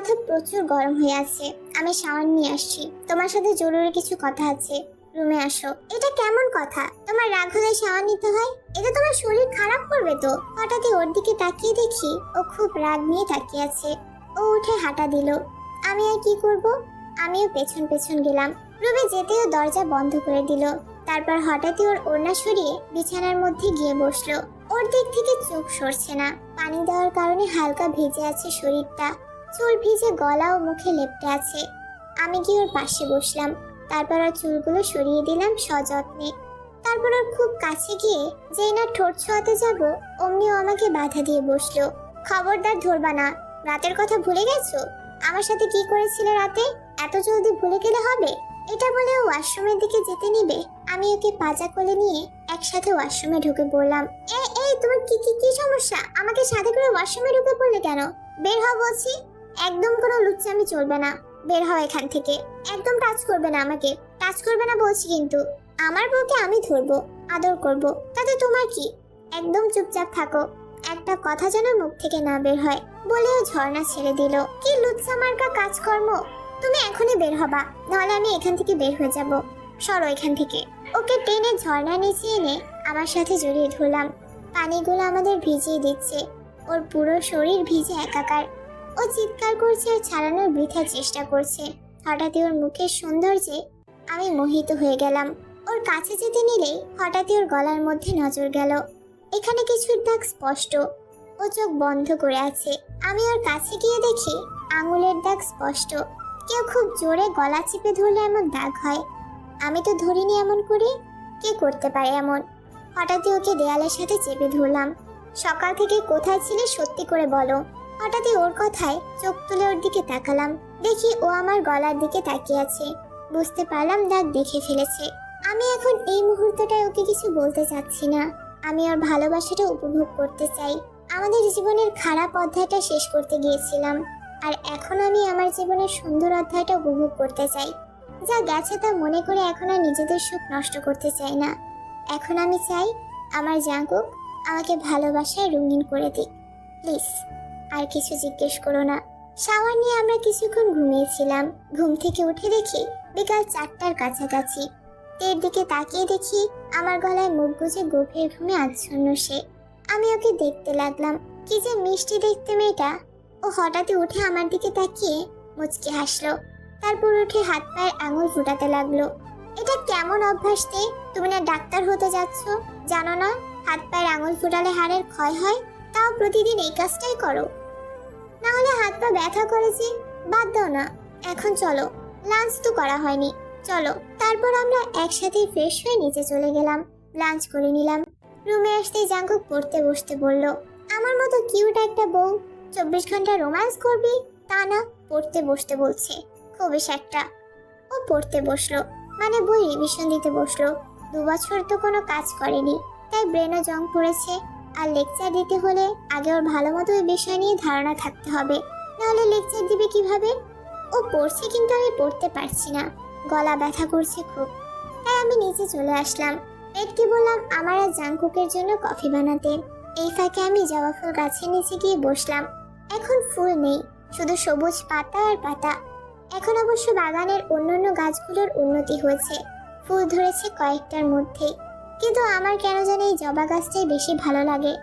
মাথা প্রচুর গরম হয়ে আছে। আমি শাওয়ার নিয়ে আসছি, তোমার সাথে জরুরি কিছু কথা আছে। রুমে আসো। এটা কেমন কথা? তোমার রাগ হলে শাওয়ার নিতে হয়? এটা তোমার শরীর খারাপ করবে তো। হঠাৎই ওর দিকে তাকিয়ে দেখি ও খুব রাগ নিয়ে তাকিয়ে আছে। ও উঠে হাঁটা দিল। আমি আর কি করব? আমিও পেছন পেছন গেলাম। রুমে যেতেও দরজা বন্ধ করে দিল। তারপর হঠাৎই ওর ওড়না সরিয়ে বিছানার মধ্যে গিয়ে বসলো। ওর দিক থেকে চোখ সরছে না। পানি দেওয়ার কারণে হালকা ভিজে আছে শরীরটা। চুল ভিজে গলা ও মুখে লেপ্টে আছে। আমি গিয়ে ওর পাশে বসলাম। তারপর ওর চুলগুলো সরিয়ে দিলাম সযত্নে। তারপর ওর খুব কাছে গিয়ে যেই না ঠোঁট ছোঁয়াতে যাব, অমনি ও আমাকে বাধা দিয়ে বসলো। খবরদার ধরবা না। রাতের কথা ভুলে গেছো? আমার সাথে কি করেছিলে রাতে? এত জলদি ভুলে গেলে হবে? এটা বলে ও ওয়াশরুমের দিকে যেতে নিবে। আমি ওকে পাজা কোলে নিয়ে একসাথে ওয়াশরুমে ঢুকে পড়লাম। এই এই, তোমার কি কি কি সমস্যা? আমাকে সাথে করে ওয়াশরুমে ঢুকে পড়লে কেন? বের হও বলছি। একদম কোনো লুচ্চামি চলবে না। বের হও এখান থেকে। একদম টাচ করবে না আমাকে। টাচ করবে না বলছি কিন্তু। আমার বউকে আমি ধরবো, আদর করব, তাতে তোমার কি? একদম চুপচাপ থাকো। একটা কথা যেন মুখ থেকে না বের হয়। বলেও ঝর্ণা ছেড়ে দিল। কি লুচ্চা মার্কা কাজকর্ম! তুমি এখনই বের হবা, নাহলে আমি এখান থেকে বের হয়ে যাব। সরো এখান থেকে। ওকে টেনে ঝর্ণা নিচে এনে আমার সাথে জড়িয়ে ধরলাম। পানিগুলো আমাদের ভিজিয়ে দিচ্ছে। ওর পুরো শরীর ভিজে একাকার। ও চিৎকার করছে আর ছাড়ানোর বৃথা চেষ্টা করছে। হঠাৎই ওর মুখের সৌন্দর্যে আমি মোহিত হয়ে গেলাম। ওর কাছে যেতে নিলেই হঠাৎই ওর গলার মধ্যে নজর গেল। এখানে কিছুর দাগ স্পষ্ট। ও চোখ বন্ধ করে আছে। আমি ওর কাছে গিয়ে দেখি আঙুলের দাগ স্পষ্ট। কেউ খুব জোরে গলা চিপে ধরলে এমন দাগ হয়। আমি তো ধরিনি এমন করে। কে করতে পারে এমন? হঠাৎই ওকে দেয়ালের সাথে চেপে ধরলাম। সকাল থেকে কোথায় ছিলে সত্যি করে বলো। হঠাৎই ওর কথায় চোখ তুলে ওর দিকে তাকালাম। দেখি ও আমার গলার দিকে তাকিয়ে আছে। বুঝতে পারলাম দাগ দেখে ফেলেছে। আমি এখন এই মুহূর্তটায় ওকে কিছু বলতে চাচ্ছি না। আমি ওর ভালোবাসাটা উপভোগ করতে চাই। আমাদের জীবনের খারাপ অধ্যায়টা শেষ করতে গিয়েছিলাম, আর এখন আমি আমার জীবনের সুন্দর অধ্যায়টা উপভোগ করতে চাই। যা গেছে তা মনে করে এখন আর নিজেদের সুখ নষ্ট করতে চাই না। এখন আমি চাই আমার জাঙ্কুক আমাকে ভালোবাসায় রঙিন করে দিক। প্লিজ আর কিছু জিজ্ঞেস করো না। শাওয়ার নিয়ে আমরা কিছুক্ষণ ঘুমিয়েছিলাম। ঘুম থেকে উঠে দেখি বিকাল 4টার কাছাকাছি। এর দিকে তাকিয়ে দেখি আমার গলায় মুখ গুজে গভীর ঘুমে আচ্ছন্ন সে। আমি ওকে দেখতে লাগলাম। কি যে মিষ্টি দেখতে মেয়েটা। ও হঠাৎই উঠে আমার দিকে তাকিয়ে মুচকি হাসলো। তারপর উঠে হাত পায়ের আঙুল ফুটাতে লাগলো। এটা কেমন অভ্যাস তে? তুমি না ডাক্তার হতে যাচ্ছ, জানো না হাত পায়ের আঙুল ফুটালে হাড়ের ক্ষয় হয়? তাও প্রতিদিন এই কাজটাই করো। না হলে হাত পা ব্যথা করেছে। বাদ দাও না, এখন চলো। লাঞ্চ তো করা হয়নি, চলো। তারপর আমরা একসাথে ফ্রেশ হয়ে নিচে চলে গেলাম। লাঞ্চ করে নিলাম। রুমে আসতেই জাঙ্কুক পড়তে বসতে বলল। আমার মতো কিউট একটা বউ 24 ঘন্টা রোম্যান্স করবি তা না, পড়তে বসতে বলছে। খুবই একটা। ও পড়তে বসলো, মানে বই রিভিশন দিতে বসলো। 2 বছর তো কোনো কাজ করেনি, তাই ব্রেনও জং পড়েছে। আর লেকচার দিতে হলে আগে ওর ভালো মতো ওই বিষয় নিয়ে ধারণা থাকতে হবে, নাহলে লেকচার দিবে কিভাবে? ও পড়ছে কিন্তু আমি পড়তে পারছি না, গলা ব্যথা করছে খুব। তাই আমি নিচে চলে আসলাম। পেটকে বললাম আমার আর জাঙ্কুকের জন্য কফি বানাতে। এই ফাঁকে আমি জবা ফুল গাছের নিচে গিয়ে বসলাম। এখন ফুল নেই, শুধু সবুজ পাতা আর পাতা। এখন অবশ্য বাগানের অন্যান্য গাছগুলোর উন্নতি হয়েছে, ফুল ধরেছে কয়েকটার মধ্যে। কিন্তু আমার কেন জানি এই জবা গাছটাই বেশি ভালো লাগে।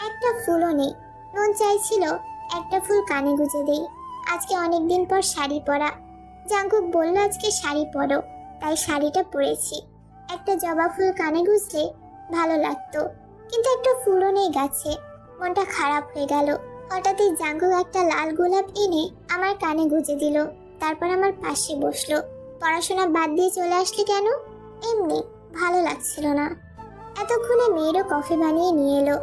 একটা ফুলও নেই। মন চাইছিল একটা ফুল কানে গুজে দেই। আজকে অনেকদিন পর শাড়ি পরা। জাঙ্কুক বলল আজকে শাড়ি পরো, তাই শাড়িটা পরেছি। একটা জবা ফুল কানে গুজলে ভালো লাগতো, কিন্তু একটা ফুলও নেই গাছে। মনটা খারাপ হয়ে গেল। হঠাৎই জাঙ্কুক একটা লাল গোলাপ এনে আমার কানে গুজে দিল। তারপর আমার পাশে বসলো। পড়াশোনা বাদ দিয়ে চলে আসলে কেন? এমনি, ভালো লাগছিল না। এতক্ষণে মেয়েরও কফি বানিয়ে নিয়ে এলো।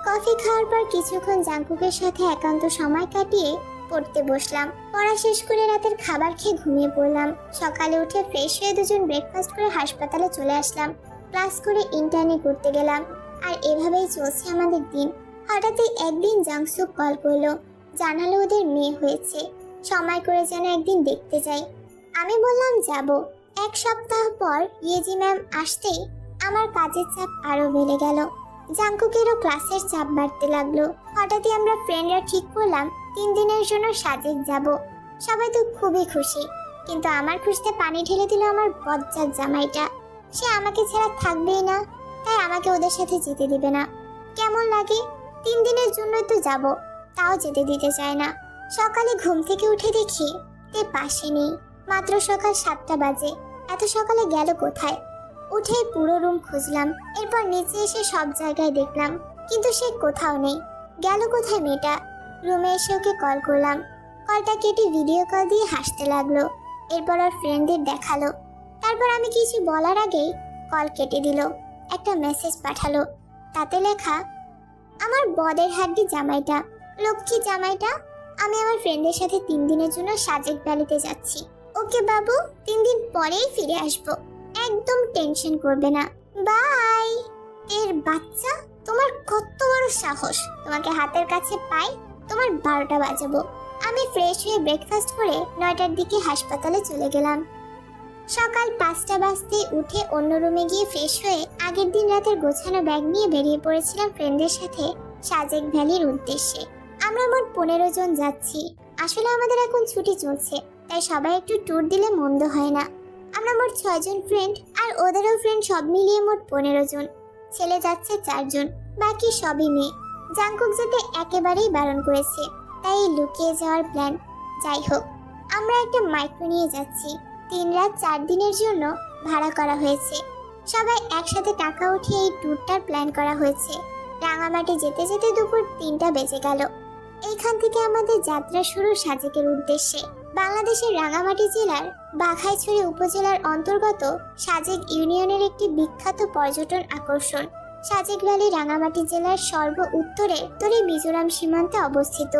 কফি খাওয়ার পর কিছুক্ষণ জাঙ্কুকের সাথে একান্ত সময় কাটিয়ে পড়তে বসলাম। পড়া শেষ করে রাতের খাবার খেয়ে ঘুমিয়ে পড়লাম। সকালে উঠে ফ্রেশ হয়ে দুজন ব্রেকফাস্ট করে হাসপাতালে চলে আসলাম। ক্লাস করে ইন্টার্নি করতে গেলাম। আর এভাবেই চলছে আমাদের দিন। হঠাৎই একদিন জাংসুক কল করলো, জানালো ওদের মেয়ে হয়েছে, সময় করে যেন একদিন দেখতে যাই। আমি বললাম যাব। 1 সপ্তাহ পর ইয়েজি ম্যাম আসতেই আমার কাজের চাপ আরো বেড়ে গেল। জাঙ্কুকেরও ক্লাসের চাপ বাড়তে লাগলো। হঠাৎই আমরা ফ্রেন্ডরা ঠিক করলাম 3 দিনের জন্য সাজেক যাব। সবাই তো খুবই খুশি, কিন্তু আমার খুশিতে পানি ঢেলে দিল আমার বজ্জাত জামাইটা। সে আমাকে ছাড়া থাকবেই না, তাই আমাকে ওদের সাথে যেতে দিবে না। কেমন লাগে? 3 দিনের জন্যই তো যাব, তাও যেতে দিতে চায় না। সকালে ঘুম থেকে উঠে দেখি তে পাশে নেই। মাত্র সকাল 7টা বাজে, এত সকালে গেল কোথায়? উঠেই পুরো রুম খুঁজলাম, এরপর নিচে এসে সব জায়গায় দেখলাম, কিন্তু সে কোথাও নেই। গেল কোথায় মেয়েটা? রুমে এসে ওকে কল করলাম। কলটা কেটে ভিডিও কল দিয়ে হাসতে লাগলো। এরপর ওর ফ্রেন্ডদের দেখালো। তারপর আমি কিছু বলার আগেই কল কেটে দিল। একটা মেসেজ পাঠালো, তাতে লেখা, আমার বদের হাড্ডি জামাইটা, লক্ষ্মী জামাইটা, আমি আমার ফ্রেন্ডের সাথে 3 দিনের জন্য সাজেক ভ্যালিতে যাচ্ছি। ওকে বাবু, 3 দিন পরেই ফিরে আসবো, একদম টেনশন করবে না, বাই। এর বাচ্চা, তোমার কত বড় সাহস! তোমাকে হাতের কাছে পাই, তোমার 12টা বাজাবো। আমি ফ্রেশ হয়ে ব্রেকফাস্ট করে 9টার দিকে হাসপাতালে চলে গেলাম। সকাল 5টা বাজতে উঠে অন্য রুমে গিয়ে ফ্রেশ হয়ে আগের দিন রাতের গোছানো ব্যাগ নিয়ে বেরিয়ে পড়েছিলাম ফ্রেন্ডের সাথে সাজেক ভ্যালির উদ্দেশ্যে। আমরা মোট 15 জন যাচ্ছি। আসলে আমাদের এখন ছুটি চলছে, তাই সবাই একটু ট্যুর দিলে মন্দ হয় না। আমরা মোট 6 জন ফ্রেন্ড, আর ওদেরও ফ্রেন্ড, সব মিলিয়ে মোট 15 জন। ছেলে যাচ্ছে 4 জন, বাকি সবই মেয়ে। জাংকুক যেতে একেবারেই বারণ করেছে, তাই লুকিয়ে যাওয়ার প্ল্যান। যাই হোক, আমরা একটা মাইক্রো নিয়ে যাচ্ছি। 3 রাত 4 দিনের জন্য ভাড়া করা হয়েছে। সবাই একসাথে টাকা উঠিয়ে এই ট্যুরটার প্ল্যান করা হয়েছে। রাঙামাটি যেতে যেতে দুপুর 3টা বেজে গেল। এইখান থেকে আমাদের যাত্রা শুরু সাজেকের উদ্দেশ্যে। বাংলাদেশের রাঙামাটি জেলার বাঘাইছড়ি উপজেলার অন্তর্গত সাজেক ইউনিয়নের একটি বিখ্যাত পর্যটন আকর্ষণ। সাজেক ভ্যালি রাঙামাটি জেলার সর্ব উত্তরে মিজোরাম সীমান্তে অবস্থিত।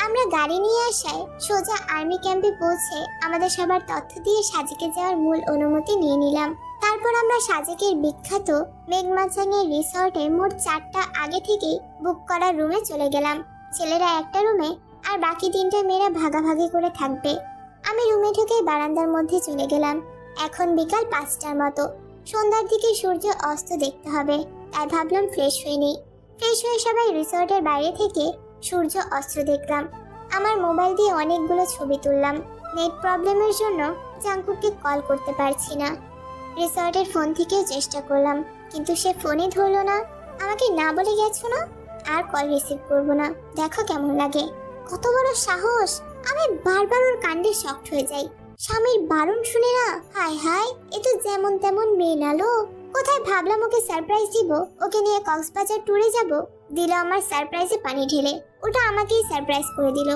আমরা গাড়ি নিয়ে আসায় সোজা আর্মি ক্যাম্পে পৌঁছে আমাদের সবার তথ্য দিয়ে সাজেকে যাওয়ার মূল অনুমতি নিয়ে নিলাম। তারপর আমরা সাজেকের বিখ্যাত মেঘমাচাঙের রিসর্টে মোট 4টা আগে থেকেই বুক করা রুমে চলে গেলাম। ছেলেরা একটা রুমে আর বাকি 3টা মেয়েরা ভাগাভাগি করে থাকবে। আমি রুমে ঢুকে বারান্দার মধ্যে চলে গেলাম। এখন বিকাল 5টার মতো। সন্ধ্যার দিকে সূর্য অস্ত দেখতে হবে, তাই ভাবলাম ফ্রেশ হয়ে নিই। ফ্রেশ হয়ে সবাই রিসর্টের বাইরে থেকে সূর্য অস্ত দেখলাম। আমার মোবাইল দিয়ে অনেকগুলো ছবি তুললাম। নেট প্রবলেমের জন্য জাংকুককে কল করতে পারছি না। রিসর্টের ফোন থেকেও চেষ্টা করলাম, কিন্তু সে ফোনই ধরলো না। আমাকে না বলে গেছো না, আর কল রিসিভ করবো না। দেখো কেমন লাগে, কত বড় সাহস! আমি বারবার ওর কাণ্ডে শক্ট হয়ে যাই। স্বামীর বারণ শুনে না, হায় হায়, এ তো যেমন তেমন মেয়ে নালো। কোথায় ভাবলাম ওকে সারপ্রাইজ দিব, ওকে নিয়ে কক্সবাজার ট্যুরে যাব, দিল আমার সারপ্রাইজে পানি ঢেলে। ওটা আমাকেই সারপ্রাইজ করে দিল।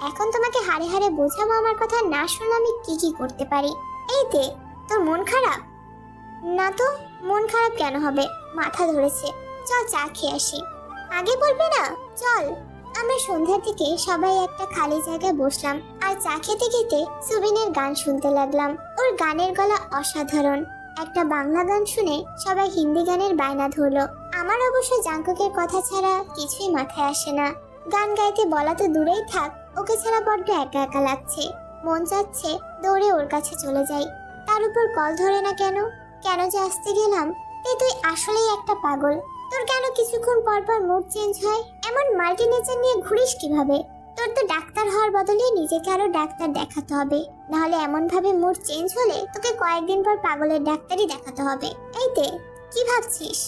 এখন তোমাকে হাড়ে হাড়ে বোঝাবো আমার কথা না শুনলে আমি কি কি করতে পারি। এই তে, তোর মন খারাপ? না তো, মন খারাপ কেন হবে, মাথা ধরেছে। চল চা খেয়ে আসি। আগে বলবি না, চল। আমরা সন্ধ্যার দিকে সবাই একটা খালি জায়গায় বসলাম আর চা খেতে খেতে সুবিনের গান শুনতে লাগলাম। ওর গানের গলা অসাধারণ। একটা বাংলা গান শুনে সবাই হিন্দি গানের বায়না ধরলো। আমার অবশ্য জাংকুকের কথা ছাড়া কিছুই মাথায় আসে না। গান গাইতে বলা তো দূরেই থাক, ওকে ছাড়া বড্ড একা একা লাগছে। মন চাচ্ছে দৌড়ে ওর কাছে চলে যাই। তার উপর কল ধরে না কেন, কেন যে আসতে গেলাম। তুই আসলেই একটা পাগল। তোর কেন কিছুক্ষণ পর পর মুড চেঞ্জ হয়? এমন মাল্টি নেচার নিয়ে ঘুরিস কিভাবে? তোর তো ডাক্তার হওয়ার বদলে নিজেকে আরো ডাক্তার দেখাতে হবে, নাহলে এমন ভাবে মুড চেঞ্জ হলে তোকে কয়েকদিন পর পাগলের ডাক্তারই দেখাতে হবে। এইতে, কি ভাবছিস?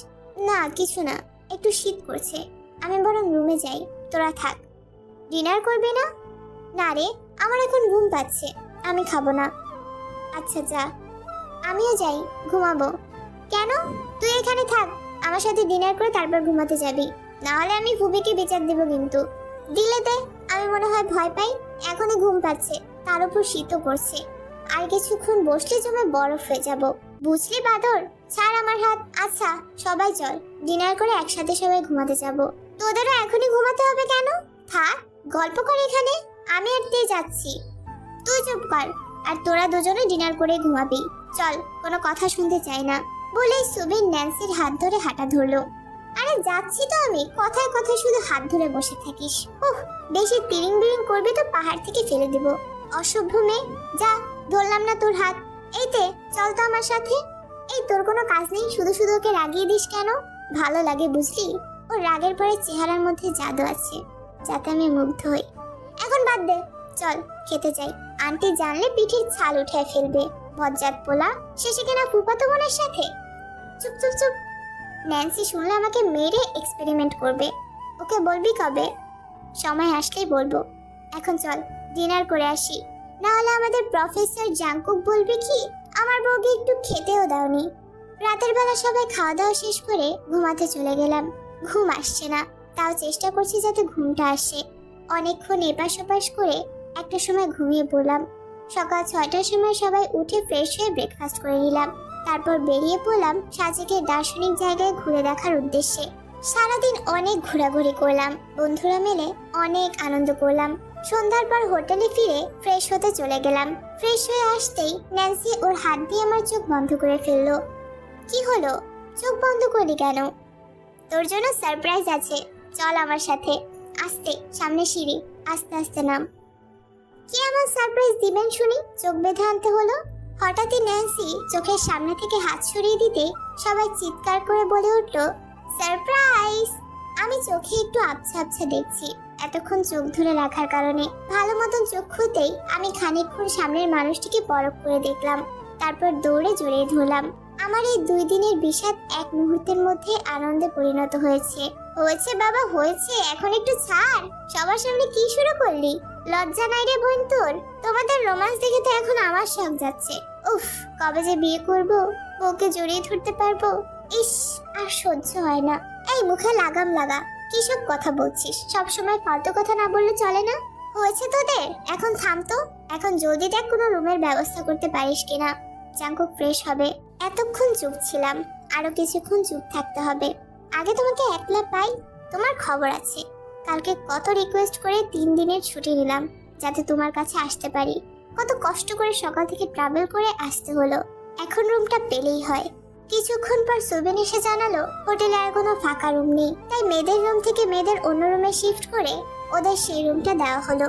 না কিছু না, একটু শীত করছে। আমি বরং রুমে যাই, তোরা থাক। ডিনার করবে না? না রে, আমার এখন ঘুম পাচ্ছে, আমি খাবো না। আচ্ছা যা। আমিও যাই, ঘুমাবো। কেন? তুই এখানে থাক, আমার সাথে ডিনার করে তারপর ঘুমাতে যাবি, না হলে আমি ফুবিকে বিচার দেব কিন্তু। দিলে দে, আমি মনে হয় ভয় পাই। এখনই ঘুম পাচ্ছে, তার উপর শীতও করছে। আর কিছুক্ষণ বসলে জমে বরফ হয়ে যাব, বুঝলি বাদর? ছাড় আমার হাত। আচ্ছা সবাই চল, ডিনার করে একসাথে সবাই ঘুমাতে যাব। তোদেরও এখনই ঘুমাতে হবে কেন? থাক, গল্প কর এখানে, আমি আর তুই যাচ্ছি। তুই চুপ কর, আর তোরা দুজনে ডিনার করে ঘুমাবি। চল, কোনো কথা শুনতে চাই না। বলেই সুবিন ন্যান্সির হাত ধরে হাঁটা ধরলো। আরে যাচ্ছি তো আমি, কথায় কথায় শুধু হাত ধরে বসে থাকিস। ওহ, বেশি তিরিং বিরিং করবি তো পাহাড় থেকে ফেলে দেব। অসভ্য মেয়ে, যা, ধরলাম না তোর হাত। এইতে, চল তো আমার সাথে। এই তোর কোনো কাজ নেই, শুধু শুধু ওকে রাগিয়ে দিস কেন? ভালো লাগে বুঝলি, ওর রাগের পরে চেহারার মধ্যে জাদু আছে, যাতে আমি মুগ্ধ হই। এখন বাদ দে, চল খেতে যাই। আন্টি জানলে পিঠের ছাল উঠে ফেলবে। বজ্জাত পোলা, শেষে কিনা ফুফাতো বোনের সাথে। চুপ চুপ চুপ। ন্যান্সি শুনলে আমাকে মেরে এক্সপেরিমেন্ট করবে। ওকে বলবি কবে? সময় আসলেই বলবো। এখন চল ডিনার করে আসি, না হলে আমাদের প্রফেসর জাংকুক বলবে কি আমার বউকে একটু খেতেও দাওনি। রাতের বেলা সবাই খাওয়া দাওয়া শেষ করে ঘুমাতে চলে গেলাম। ঘুম আসছে না, তাও চেষ্টা করছি যাতে ঘুমটা আসে। অনেকক্ষণ এপাশ ওপাশ করে একটা সময় ঘুমিয়ে পড়লাম। সকাল 6টার সময় সবাই উঠে ফ্রেশ হয়ে ব্রেকফাস্ট করে নিলাম। তারপর বেরিয়ে পড়লাম সাজেকের দার্শনিক জায়গায় ঘুরে দেখার উদ্দেশ্যে। সারাদিন অনেক ঘোরাঘুরি করলাম, বন্ধুরা মিলে অনেক আনন্দ করলাম। সন্ধ্যার পর হোটেলে ফিরে ফ্রেশ হতে চলে গেলাম। ফ্রেশ হয়ে আসতেই ন্যান্সি ওর হাত দিয়ে আমার চোখ বন্ধ করে ফেললো। কি হলো, চোখ বন্ধ করলি কেন? তোর জন্য সারপ্রাইজ আছে, চল আমার সাথে। আস্তে, সামনে সিঁড়ি, আস্তে আস্তে নাম। কি এমন সারপ্রাইজ দিবেন শুনি? চোখ বেঁধে আনতে হলো। হঠাৎই ন্যান্সি চোখের সামনে থেকে হাত সরিয়ে দিতে সবাই চিৎকার করে বলে উঠলো, সারপ্রাইজ! আমি চোখে একটু আবছা আবছা দেখছি, এতক্ষণ চোখ ধরে রাখার কারণে। ভালো মতন চোখ খুলতেই আমি খানিকক্ষণ সামনের মানুষটিকে পরখ করে দেখলাম, তারপর দৌড়ে জড়িয়ে ধরলাম। আমার এই 2 দিনের বিষাদ এক মুহূর্তের মধ্যে আনন্দে পরিণত হয়েছে। হয়েছে বাবা হয়েছে, এখন একটু ছাড়। সবার সামনে কি শুরু করলি? লজ্জা নাই রে বোন তোর? তোমাদের রোমান্স দেখে তো এখন আমার শখ যাচ্ছে। উফ, কবে যে বিয়ে করব, বউকে জড়িয়ে ধরতে পারবো। ইস, আর সহ্য হয় না। এই মুখে লাগাম লাগা, কি সব কথা বলছিস? সব সময় ফালতু কথা না বললে চলে না? হয়েছে তোদের, এখন থাম তো। এখন জলদি দেখ কোনো রুমের ব্যবস্থা করতে পারিস কিনা। জাংকুক ফ্রেশ হবে। এতক্ষণ চুপ ছিলাম, আরো কিছুক্ষণ চুপ থাকতে হবে। আগে তোমাকে একলা পাই। তোমার খবর আছে, কালকে কত রিকোয়েস্ট করে 3 দিনের ছুটি নিলাম যাতে তোমার কাছে আসতে পারি। কত কষ্ট করে সকাল থেকে ট্রাভেল করে আসতে হলো, এখন রুমটা পেলেই হয়। কিছুক্ষণ পর সুবেন এসে জানালো হোটেলে আর কোনো ফাঁকা রুম নেই, তাই মেয়েদের রুম থেকে মেয়েদের অন্য রুমে শিফট করে ওদের সেই রুমটা দেওয়া হলো।